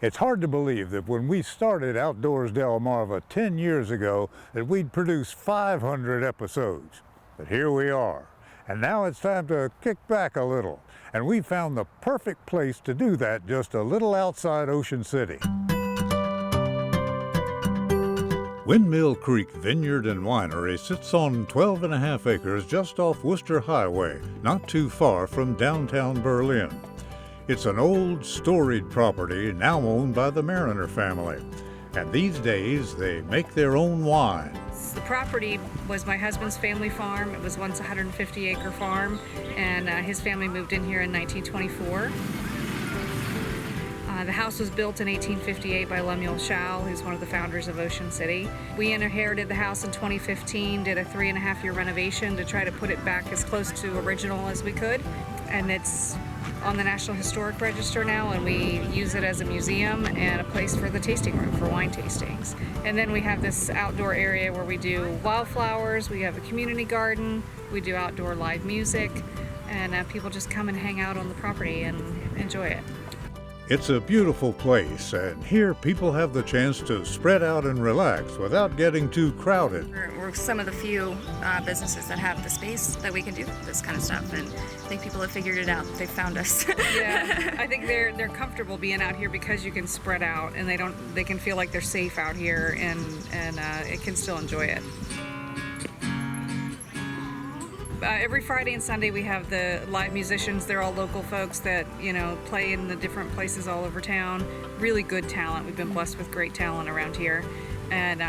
It's hard to believe that when we started Outdoors Delmarva 10 years ago that we'd produce 500 episodes. But here we are. And now it's time to kick back a little. And we found the perfect place to do that just a little outside Ocean City. Windmill Creek Vineyard and Winery sits on 12.5 acres just off Worcester Highway, not too far from downtown Berlin. It's an old, storied property now owned by the Mariner family. And these days, they make their own wine. The property was my husband's family farm. It was once a 150-acre farm, and his family moved in here in 1924. The house was built in 1858 by Lemuel Schall, who's one of the founders of Ocean City. We inherited the house in 2015, did a 3.5-year renovation to try to put it back as close to original as we could. And it's on the National Historic Register now, and we use it as a museum and a place for the tasting room for wine tastings. And then we have this outdoor area where we do wildflowers, we have a community garden, we do outdoor live music, and people just come and hang out on the property and enjoy it. It's a beautiful place, and here people have the chance to spread out and relax without getting too crowded. We're some of the few businesses that have the space that we can do this kind of stuff, and I think people have figured it out. They found us. Yeah, I think they're comfortable being out here because you can spread out, and they can feel like they're safe out here, and it can still enjoy it. Every Friday and Sunday we have the live musicians. They're all local folks that, play in the different places all over town. Really good talent. We've been blessed with great talent around here. And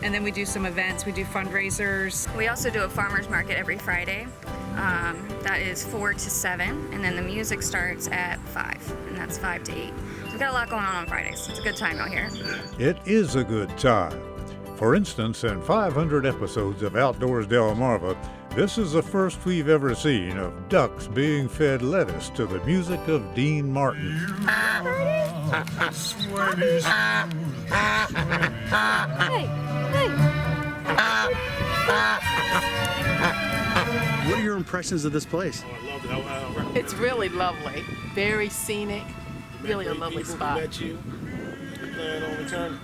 then we do some events. We do fundraisers. We also do a farmer's market every Friday. That is 4 to 7, and then the music starts at 5, and that's 5 to 8. So we've got a lot going on Fridays. It's a good time out here. It is a good time. For instance, in 500 episodes of Outdoors Delmarva, this is the first we've ever seen of ducks being fed lettuce to the music of Dean Martin. What are your impressions of this place? I love it. It's really lovely, very scenic, really a lovely spot. Plan on return.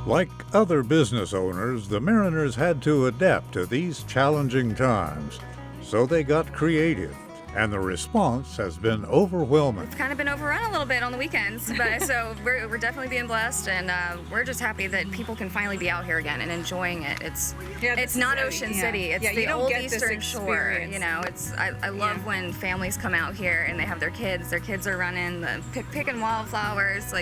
Like other business owners, the Mariners had to adapt to these challenging times. So they got creative, and the response has been overwhelming. It's kind of been overrun a little bit on the weekends, but so we're definitely being blessed, and we're just happy that people can finally be out here again and enjoying it. It's not Ocean City. It's the old Eastern Shore. I love when families come out here and they have their kids. Their kids are running, picking wildflowers.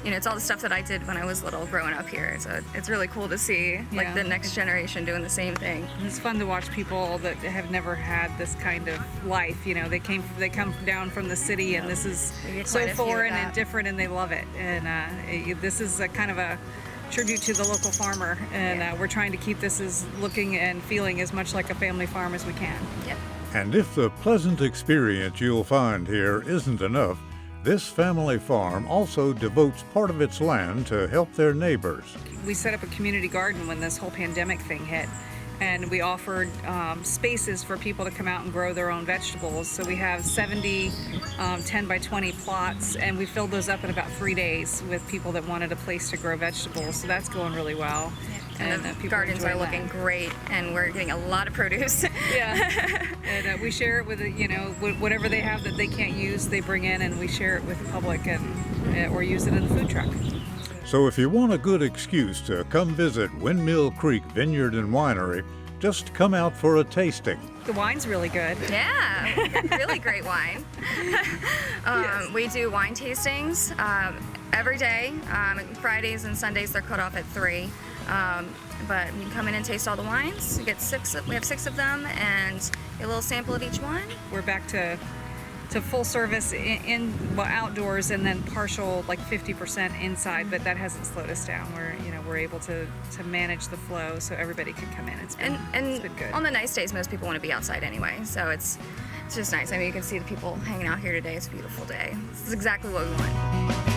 It's all the stuff that I did when I was little growing up here. So it's really cool to see the next generation doing the same thing. It's fun to watch people that have never had this kind of life. They come down from the city, and this is so foreign and different, and they love it. And this is a kind of a tribute to the local farmer, and we're trying to keep this as looking and feeling as much like a family farm as we can. Yep. And if the pleasant experience you'll find here isn't enough, this family farm also devotes part of its land to help their neighbors. We set up a community garden when this whole pandemic thing hit, and we offered spaces for people to come out and grow their own vegetables. So we have 70 10 by 20 plots, and we filled those up in about 3 days with people that wanted a place to grow vegetables. So that's going really well. And the gardens are looking great, and we're getting a lot of produce. Yeah, and we share it with, whatever they have that they can't use, they bring in, and we share it with the public, and or use it in the food truck. So if you want a good excuse to come visit Windmill Creek Vineyard and Winery, just come out for a tasting. The wine's really good. Yeah, really great wine. Yes. We do wine tastings every day. Fridays and Sundays they're cut off at 3. But you can come in and taste all the wines. We have 6 of them, and get a little sample of each one. We're back to full service outdoors, and then partial 50% inside, but that hasn't slowed us down. We're able to manage the flow so everybody can come in. It's been good. On the nice days, most people want to be outside anyway, so it's just nice. I mean, you can see the people hanging out here today. It's a beautiful day. This is exactly what we want.